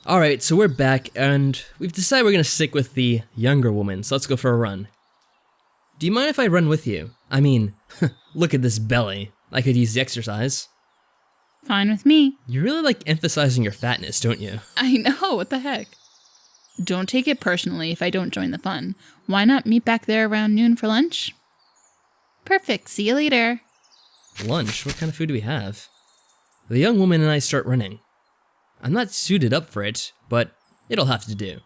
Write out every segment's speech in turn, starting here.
Alright, so we're back, and we've decided we're gonna stick with the younger woman, so let's go for a run. Do you mind if I run with you? I mean, look at this belly. I could use the exercise. Fine with me. You really like emphasizing your fatness, don't you? I know, what the heck? Don't take it personally if I don't join the fun. Why not meet back there around noon for lunch? Perfect, see you later. Lunch? What kind of food do we have? The young woman and I start running. I'm not suited up for it, but it'll have to do.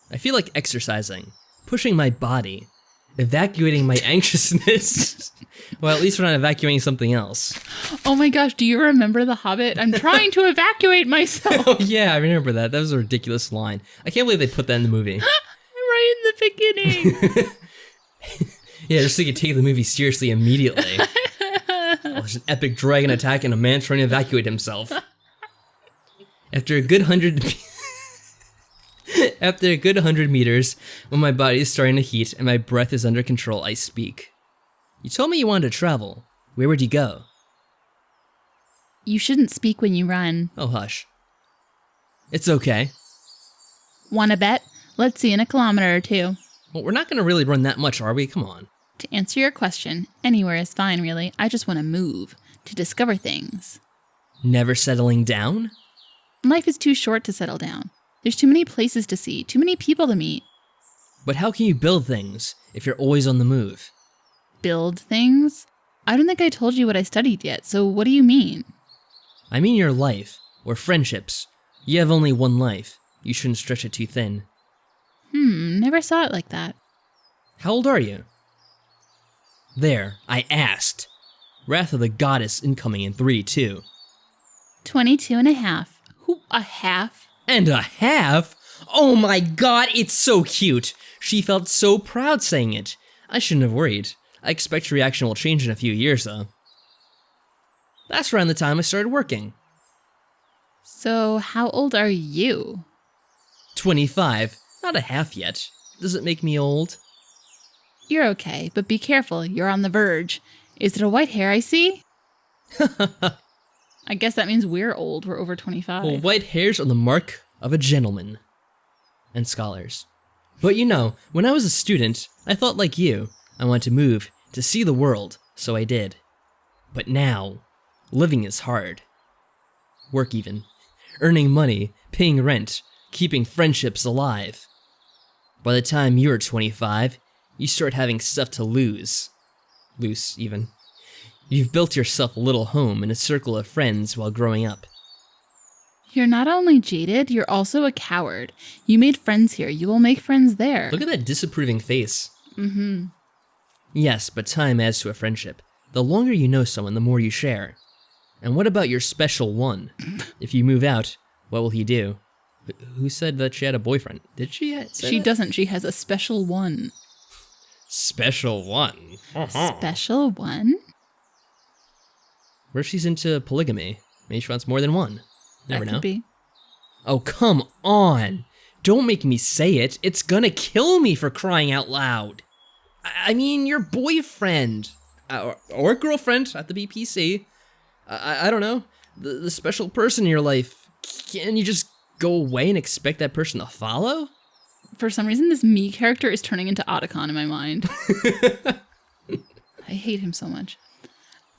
I feel like exercising, pushing my body, evacuating my anxiousness. Well, at least we're not evacuating something else. Oh my gosh, do you remember The Hobbit? I'm trying to evacuate myself. Oh yeah, I remember that. That was a ridiculous line. I can't believe they put that in the movie. Right in the beginning. Yeah, just so you could take the movie seriously immediately. Oh, there's an epic dragon attack and a man trying to evacuate himself. After a good 100 meters, when my body is starting to heat and my breath is under control, I speak. You told me you wanted to travel. Where would you go? You shouldn't speak when you run. Oh, hush. It's okay. Wanna bet? Let's see in a kilometer or two. Well, we're not gonna really run that much, are we? Come on. To answer your question, anywhere is fine, really. I just want to move, to discover things. Never settling down? Life is too short to settle down. There's too many places to see, too many people to meet. But how can you build things if you're always on the move? Build things? I don't think I told you what I studied yet, so what do you mean? I mean your life, or friendships. You have only one life. You shouldn't stretch it too thin. Never saw it like that. How old are you? There, I asked. Wrath of the Goddess incoming in 3, 2. 22 and a half. Who, a half? And a half? Oh my god, it's so cute! She felt so proud saying it. I shouldn't have worried. I expect your reaction will change in a few years, though. That's around the time I started working. So, how old are you? 25. Not a half yet. Does it make me old? You're okay, but be careful. You're on the verge. Is it a white hair I see? I guess that means we're old. We're over 25. Well, white hairs are the mark of a gentleman. And scholars. But you know, when I was a student, I thought like you. I wanted to move, to see the world, so I did. But now, living is hard. Work even. Earning money, paying rent, keeping friendships alive. By the time you're 25, you start having stuff to lose. Loose, even. You've built yourself a little home and a circle of friends while growing up. You're not only jaded, you're also a coward. You made friends here. You will make friends there. Look at that disapproving face. Mm-hmm. Yes, but time adds to a friendship. The longer you know someone, the more you share. And what about your special one? If you move out, what will he do? Who said that she had a boyfriend? Did she say She that? doesn't. She has a special one. Special one? Special one? What if she's into polygamy? Maybe she wants more than one. Never That know. could be. Oh, come on! Don't make me say it. It's gonna kill me for crying out loud. I mean, your boyfriend. Or girlfriend at the BPC. I don't know. The special person in your life. Can you just go away and expect that person to follow? For some reason, this me character is turning into Otacon in my mind. I hate him so much.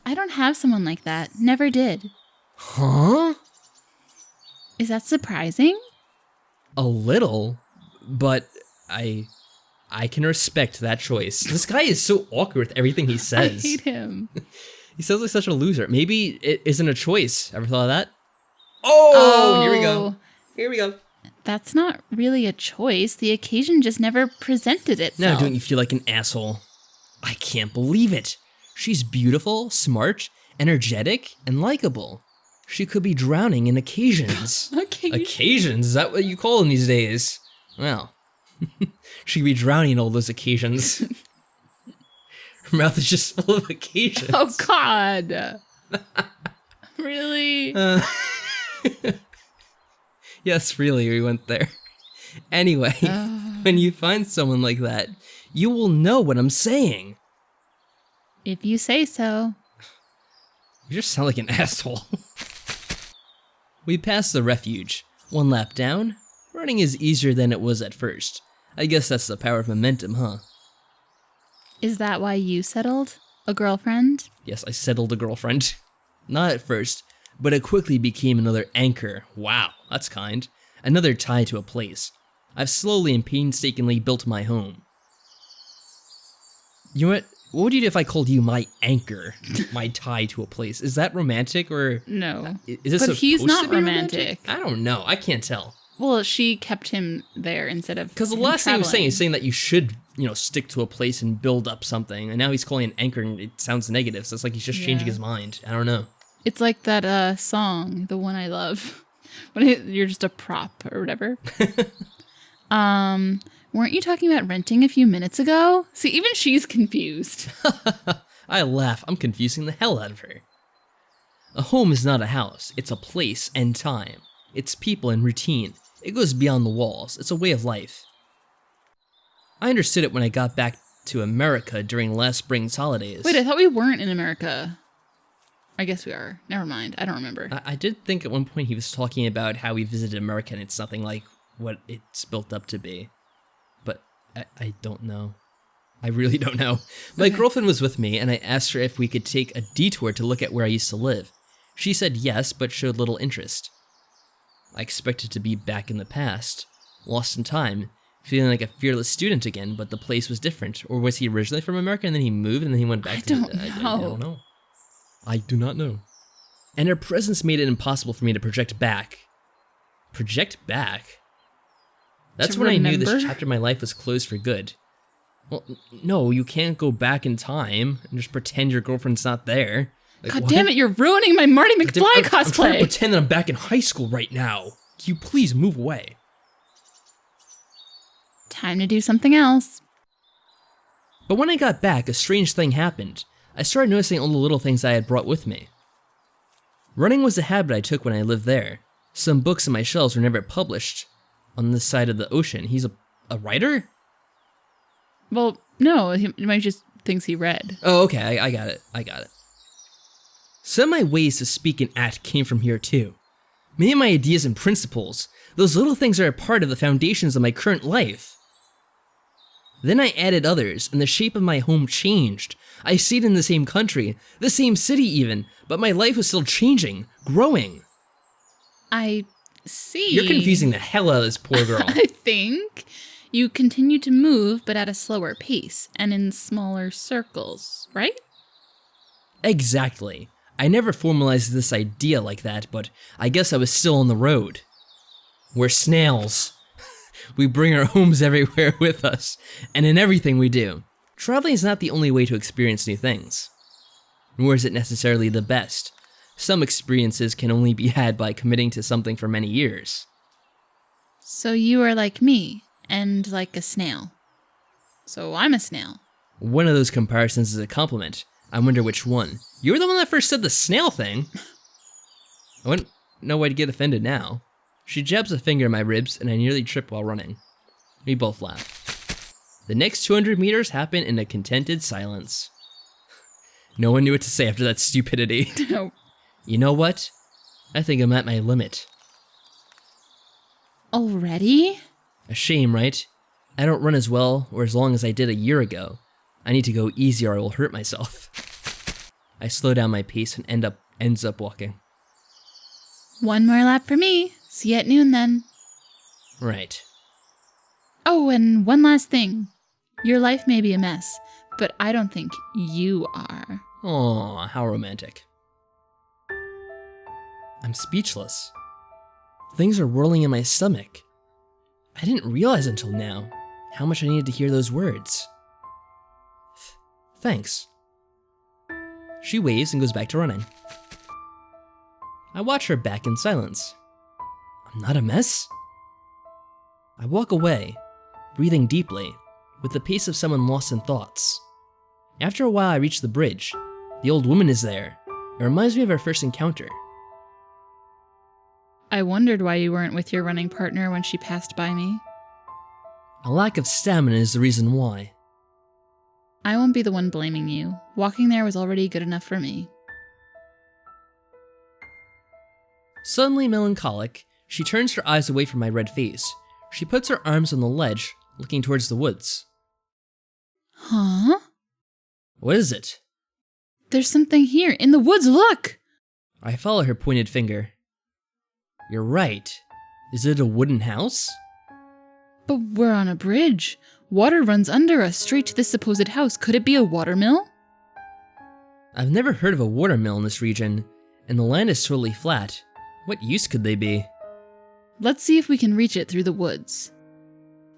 I don't have someone like that. Never did. Huh? Is that surprising? A little, but I can respect that choice. This guy is so awkward with everything he says. I hate him. He sounds like such a loser. Maybe it isn't a choice. Ever thought of that? Oh, here we go. Here we go. That's not really a choice. The occasion just never presented itself. Now don't you feel like an asshole? I can't believe it. She's beautiful, smart, energetic, and likable. She could be drowning in occasions. Occasions? Is that what you call them these days? Well, she could be drowning in all those occasions. Her mouth is just full of occasions. Oh, God. Really? Yes, really, we went there. Anyway, when you find someone like that, you will know what I'm saying. If you say so. You just sound like an asshole. We pass the refuge. One lap down, Running is easier than it was at first. I guess that's the power of momentum, huh? Is that why you settled? A girlfriend? Yes, I settled a girlfriend. Not at first, but it quickly became another anchor. Wow, that's kind. Another tie to a place. I've slowly and painstakingly built my home. You know what? What would you do if I called you my anchor? My tie to a place? Is that romantic or... No. Is this But he's supposed not to be romantic. I don't know. I can't tell. Well, she kept him there instead of Because the him last thing he was saying traveling. is saying that you should, stick to a place and build up something. And now he's calling it an anchor and it sounds negative. So it's like he's just changing his mind. I don't know. It's like that song, the one I love, when you're just a prop or whatever. Weren't you talking about renting a few minutes ago? See, even she's confused. I laugh. I'm confusing the hell out of her. A home is not a house. It's a place and time. It's people and routine. It goes beyond the walls. It's a way of life. I understood it when I got back to America during last spring's holidays. Wait, I thought we weren't in America. I guess we are. Never mind. I don't remember. I did think at one point he was talking about how he visited America and it's nothing like what it's built up to be. But I don't know. I really don't know. My girlfriend was with me and I asked her if we could take a detour to look at where I used to live. She said yes, but showed little interest. I expected to be back in the past, lost in time, feeling like a fearless student again, but the place was different. Or was he originally from America and then he moved and then he went back to... I don't know. I do not know. And her presence made it impossible for me to project back. Project back? That's when I knew this chapter of my life was closed for good. Well, no, you can't go back in time and just pretend your girlfriend's not there. Like, God what? damn it, you're ruining my Marty McFly I'm trying to cosplay. pretend that I'm back in high school right now. Can you please move away? Time to do something else. But when I got back, a strange thing happened. I started noticing all the little things I had brought with me. Running was a habit I took when I lived there. Some books on my shelves were never published. On this side of the ocean, he's a writer? Well, no, he might just thinks he read. Oh, okay, I got it. Some of my ways to speak and act came from here too. Many of my ideas and principles, those little things are a part of the foundations of my current life. Then I added others, and the shape of my home changed. I stayed in the same country, the same city even, but my life was still changing, growing. I see. You're confusing the hell out of this poor girl. I think you continue to move, but at a slower pace and in smaller circles, right? Exactly. I never formalized this idea like that, but I guess I was still on the road. We're snails. We bring our homes everywhere with us, and in everything we do. Traveling is not the only way to experience new things. Nor is it necessarily the best. Some experiences can only be had by committing to something for many years. So you are like me, and like a snail. So I'm a snail. One of those comparisons is a compliment. I wonder which one. You were the one that first said the snail thing. I wouldn't know why to get offended now. She jabs a finger in my ribs, and I nearly trip while running. We both laugh. The next 200 meters happen in a contented silence. No one knew what to say after that stupidity. No. You know what? I think I'm at my limit. Already? A shame, right? I don't run as well or as long as I did a year ago. I need to go easy or I will hurt myself. I slow down my pace and ends up walking. One more lap for me. See you at noon then. Right. Oh, and one last thing. Your life may be a mess, but I don't think you are. Aw, how romantic. I'm speechless. Things are whirling in my stomach. I didn't realize until now how much I needed to hear those words. Thanks. She waves and goes back to running. I watch her back in silence. I'm not a mess? I walk away, breathing deeply, with the pace of someone lost in thoughts. After a while, I reach the bridge. The old woman is there. It reminds me of our first encounter. I wondered why you weren't with your running partner when she passed by me. A lack of stamina is the reason why. I won't be the one blaming you. Walking there was already good enough for me. Suddenly melancholic, she turns her eyes away from my red face. She puts her arms on the ledge, looking towards the woods. Huh? What is it? There's something here in the woods, look! I follow her pointed finger. You're right. Is it a wooden house? But we're on a bridge. Water runs under us straight to this supposed house. Could it be a watermill? I've never heard of a watermill in this region, and the land is totally flat. What use could they be? Let's see if we can reach it through the woods.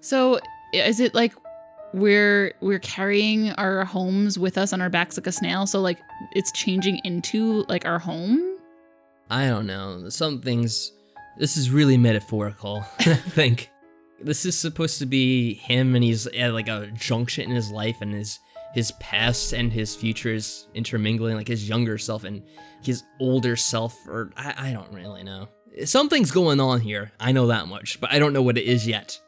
So, is it like we're carrying our homes with us on our backs like a snail, so like it's changing into like our home? I don't know. Some things... This is really metaphorical, I think. This is supposed to be him, and he's at like a junction in his life, and his past and his future is intermingling, like his younger self and his older self, or I don't really know. Something's going on here, I know that much, but I don't know what it is yet.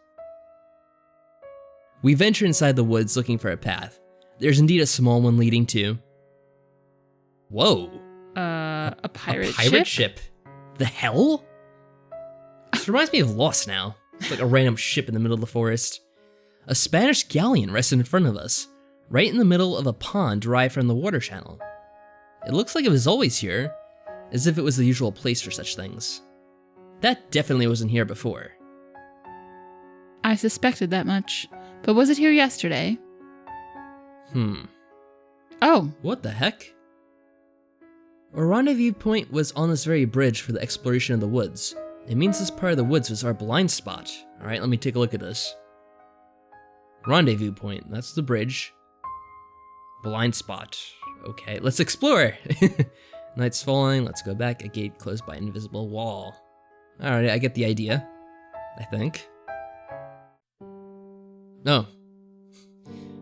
We venture inside the woods looking for a path. There's indeed a small one leading to... Whoa. A pirate ship? The hell? This reminds me of Lost now. It's like a random ship in the middle of the forest. A Spanish galleon rests in front of us, right in the middle of a pond derived from the water channel. It looks like it was always here, as if it was the usual place for such things. That definitely wasn't here before. I suspected that much. But was it here yesterday? Oh. What the heck? Our rendezvous point was on this very bridge for the exploration of the woods. It means this part of the woods was our blind spot. Alright, let me take a look at this. Rendezvous point, that's the bridge. Blind spot. Okay, let's explore! Night's falling, let's go back. A gate closed by invisible wall. Alright, I get the idea. I think. Oh.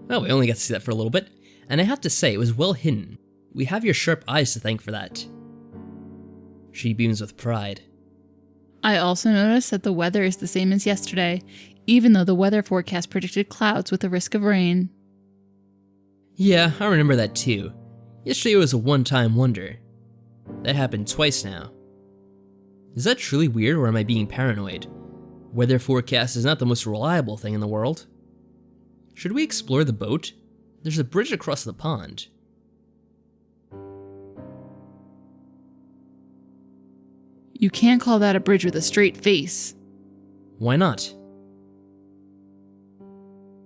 Well, we only got to see that for a little bit. And I have to say, it was well hidden. We have your sharp eyes to thank for that. She beams with pride. I also noticed that the weather is the same as yesterday, even though the weather forecast predicted clouds with a risk of rain. Yeah, I remember that too. Yesterday was a one-time wonder. That happened twice now. Is that truly weird, or am I being paranoid? Weather forecast is not the most reliable thing in the world. Should we explore the boat? There's a bridge across the pond. You can't call that a bridge with a straight face. Why not?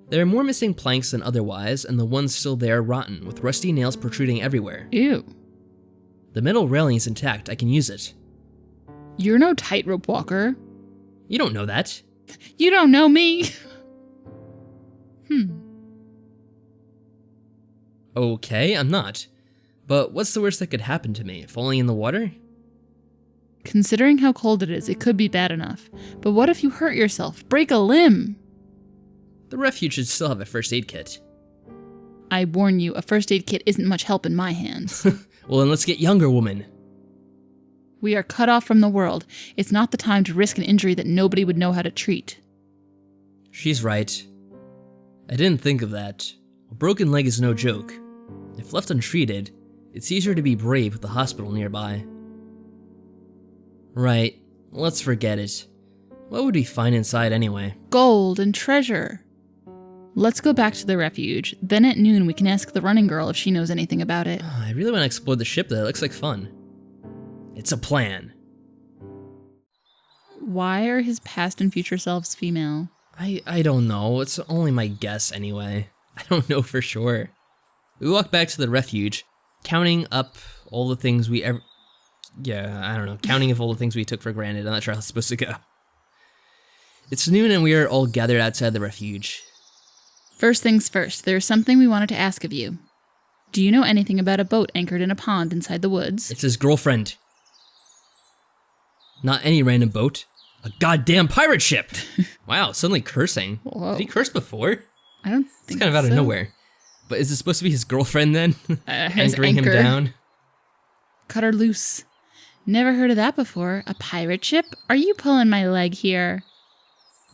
There are more missing planks than otherwise, and the ones still there rotten, with rusty nails protruding everywhere. Ew. The metal railing is intact, I can use it. You're no tightrope walker. You don't know that. You don't know me. Okay, I'm not. But what's the worst that could happen to me? Falling in the water? Considering how cold it is, it could be bad enough. But what if you hurt yourself? Break a limb? The refuge should still have a first aid kit. I warn you, a first aid kit isn't much help in my hands. Well, then let's get younger, woman. We are cut off from the world. It's not the time to risk an injury that nobody would know how to treat. She's right. I didn't think of that. A broken leg is no joke. If left untreated, it's easier to be brave with the hospital nearby. Right, let's forget it. What would we find inside anyway? Gold and treasure. Let's go back to the refuge. Then at noon we can ask the running girl if she knows anything about it. I really want to explore the ship though, it looks like fun. It's a plan. Why are his past and future selves female? I don't know, it's only my guess anyway. I don't know for sure. We walk back to the refuge, counting up all the things we ever... Yeah, I don't know, counting of all the things we took for granted. I'm not sure how it's supposed to go. It's noon and we are all gathered outside the refuge. First things first, there's something we wanted to ask of you. Do you know anything about a boat anchored in a pond inside the woods? It's his girlfriend. Not any random boat. A goddamn pirate ship! Wow, suddenly cursing. Whoa. Did he curse before? I don't think It's kind of out of nowhere. But is it supposed to be his girlfriend then? His Anchoring him anchor. down? Cut her loose. Never heard of that before. A pirate ship? Are you pulling my leg here?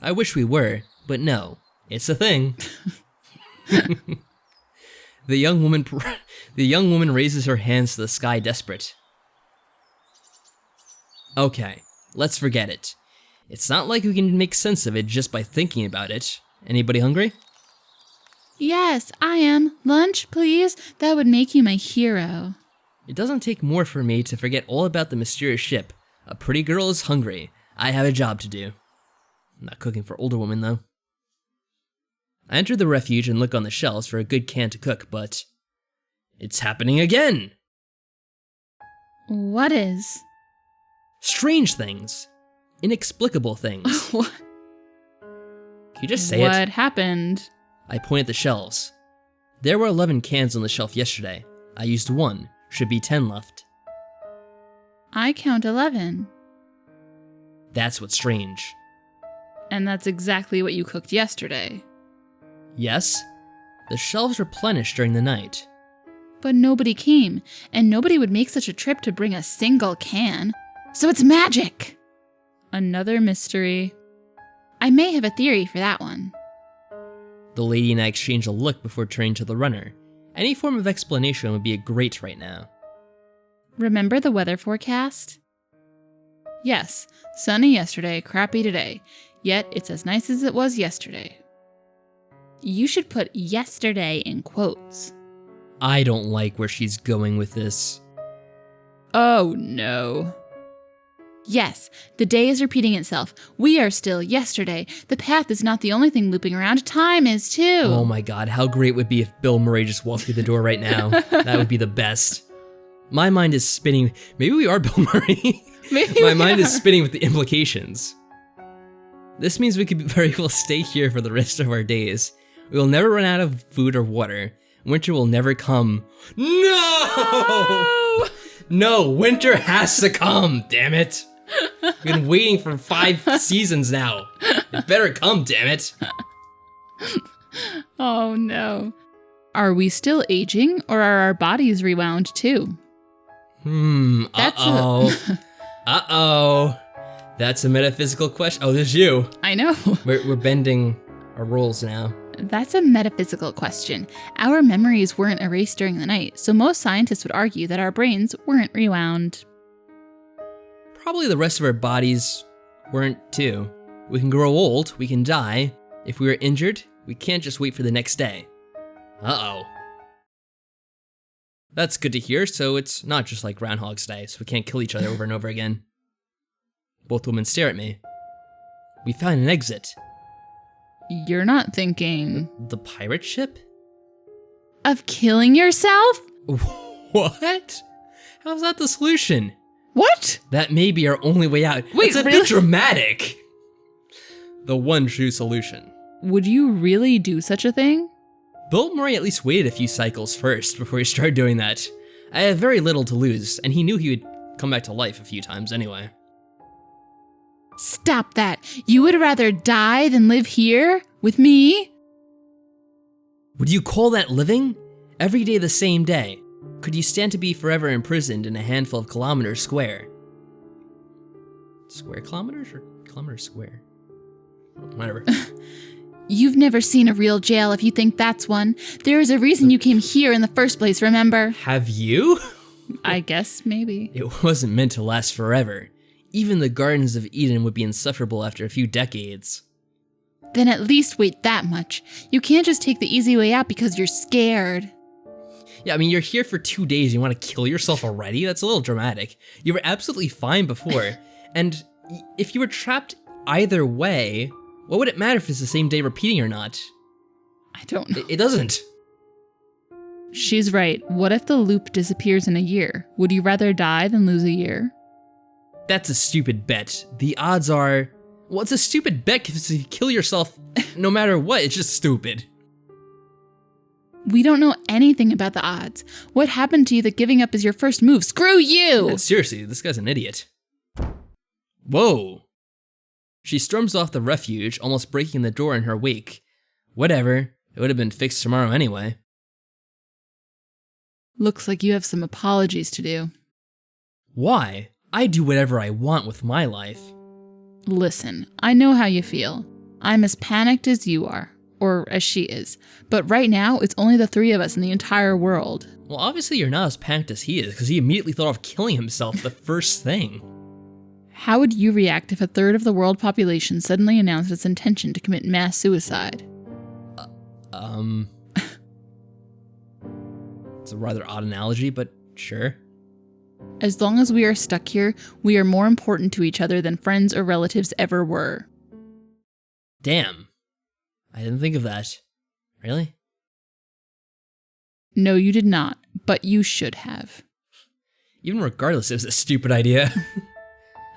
I wish we were, but no. It's a thing. The young woman raises her hands to the sky, desperate. Okay, let's forget it. It's not like we can make sense of it just by thinking about it. Anybody hungry? Yes, I am. Lunch, please? That would make you my hero. It doesn't take more for me to forget all about the mysterious ship. A pretty girl is hungry. I have a job to do. I'm not cooking for older women, though. I enter the refuge and look on the shelves for a good can to cook, but it's happening again! What is? Strange things. Inexplicable things. What? Can you just say What it? happened? I point at the shelves. There were 11 cans on the shelf yesterday. I used 1. Should be 10 left. I count 11. That's what's strange. And that's exactly what you cooked yesterday. Yes, the shelves replenished during the night. But nobody came, and nobody would make such a trip to bring a single can. So it's magic! Another mystery. I may have a theory for that one. The lady and I exchange a look before turning to the runner. Any form of explanation would be great right now. Remember the weather forecast? Yes, sunny yesterday, crappy today. Yet it's as nice as it was yesterday. You should put yesterday in quotes. I don't like where she's going with this. Oh no. Yes, the day is repeating itself. We are still yesterday. The path is not the only thing looping around. Time is too. Oh my god, how great would it be if Bill Murray just walked through the door right now? That would be the best. My mind is spinning. Maybe we are Bill Murray. Maybe My we mind are. is spinning with the implications. This means we could very well stay here for the rest of our days. We will never run out of food or water. Winter will never come. No! No, winter has to come, damn it. We've been waiting for 5 seasons now. It better come, damn it. Oh no. Are we still aging, or are our bodies rewound too? Uh-oh. Uh-oh. That's a metaphysical question. Oh, there's you. I know. We're bending our rules now. That's a metaphysical question. Our memories weren't erased during the night, so most scientists would argue that our brains weren't rewound. Probably the rest of our bodies weren't too. We can grow old, we can die. If we were injured, we can't just wait for the next day. Uh-oh. That's good to hear, so it's not just like Groundhog's Day, so we can't kill each other over and over again. Both women stare at me. We found an exit. You're not thinking The pirate ship? of killing yourself? What? How's that the solution? What? That may be our only way out. Wait, it's a really? bit dramatic. The one true solution. Would you really do such a thing? Bill Murray at least waited a few cycles first before he started doing that. I had very little to lose, and he knew he would come back to life a few times anyway. Stop that. You would rather die than live here with me? Would you call that living? Every day the same day. Could you stand to be forever imprisoned in a handful of kilometers square? Square kilometers or kilometers square? Whatever. You've never seen a real jail if you think that's one. There is a reason you came here in the first place, remember? Have you? I guess maybe. It wasn't meant to last forever. Even the Gardens of Eden would be insufferable after a few decades. Then at least wait that much. You can't just take the easy way out because you're scared. Yeah, I mean, you're here for 2 days, you want to kill yourself already? That's a little dramatic. You were absolutely fine before, and if you were trapped either way, what would it matter if it's the same day repeating or not? I don't know. It doesn't. She's right. What if the loop disappears in a year? Would you rather die than lose a year? That's a stupid bet. The odds are... Well, it's a stupid bet because if you kill yourself, no matter what, it's just stupid. We don't know anything about the odds. What happened to you that giving up is your first move? Screw you! Yeah, seriously, this guy's an idiot. Whoa. She storms off the refuge, almost breaking the door in her wake. Whatever, it would have been fixed tomorrow anyway. Looks like you have some apologies to do. Why? I do whatever I want with my life. Listen, I know how you feel. I'm as panicked as you are, or as she is. But right now, it's only the 3 of us in the entire world. Well, obviously you're not as panicked as he is, because he immediately thought of killing himself the first thing. How would you react if a third of the world population suddenly announced its intention to commit mass suicide? It's a rather odd analogy, but sure. As long as we are stuck here, we are more important to each other than friends or relatives ever were. Damn. I didn't think of that. Really? No, you did not, but you should have. Even regardless, it was a stupid idea.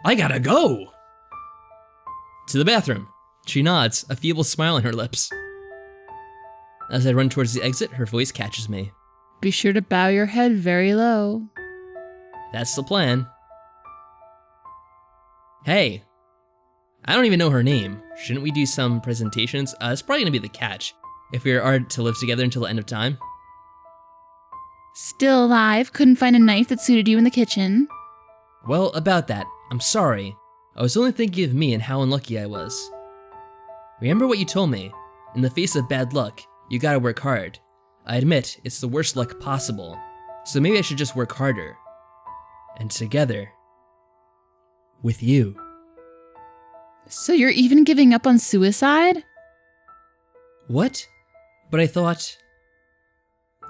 I gotta go! To the bathroom. She nods, a feeble smile on her lips. As I run towards the exit, her voice catches me. Be sure to bow your head very low. That's the plan. Hey. I don't even know her name. Shouldn't we do some presentations? It's probably gonna be the catch. If we are to live together until the end of time. Still alive, couldn't find a knife that suited you in the kitchen. Well, about that, I'm sorry. I was only thinking of me and how unlucky I was. Remember what you told me? In the face of bad luck, you gotta work hard. I admit, it's the worst luck possible. So maybe I should just work harder. And together. With you. So you're even giving up on suicide? What? But I thought...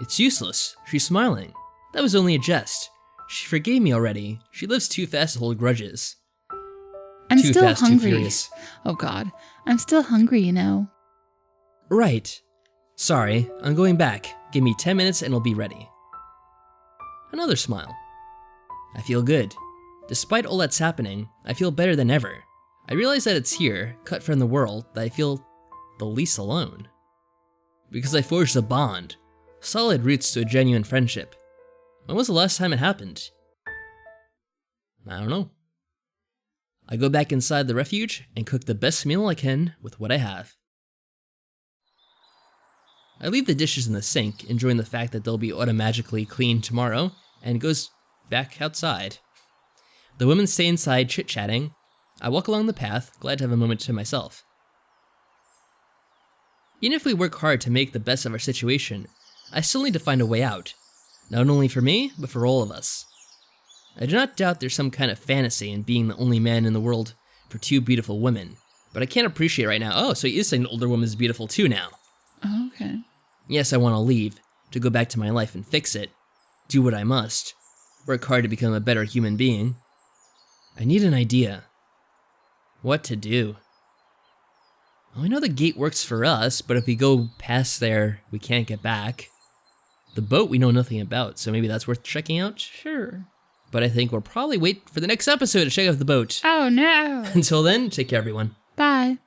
It's useless. She's smiling. That was only a jest. She forgave me already. She lives too fast to hold grudges. I'm Too still fast, too hungry. furious. Oh god, I'm still hungry, you know. Right. Sorry, I'm going back. Give me 10 minutes and I'll be ready. Another smile. I feel good. Despite all that's happening, I feel better than ever. I realize that it's here, cut from the world, that I feel the least alone. Because I forged a bond. Solid roots to a genuine friendship. When was the last time it happened? I don't know. I go back inside the refuge and cook the best meal I can with what I have. I leave the dishes in the sink, enjoying the fact that they'll be automatically cleaned tomorrow, and goes back outside. The women stay inside chit-chatting. I walk along the path, glad to have a moment to myself. Even if we work hard to make the best of our situation, I still need to find a way out. Not only for me, but for all of us. I do not doubt there's some kind of fantasy in being the only man in the world for two beautiful women, but I can't appreciate right now. Oh, so he is saying the older woman is beautiful too now. Oh, okay. Yes, I want to leave, to go back to my life and fix it. Do what I must. Work hard to become a better human being. I need an idea. What to do? Well, I know the gate works for us, but if we go past there, we can't get back. The boat we know nothing about, so maybe that's worth checking out. Sure. But I think we'll probably wait for the next episode to check out the boat. Oh no. Until then, take care everyone. Bye.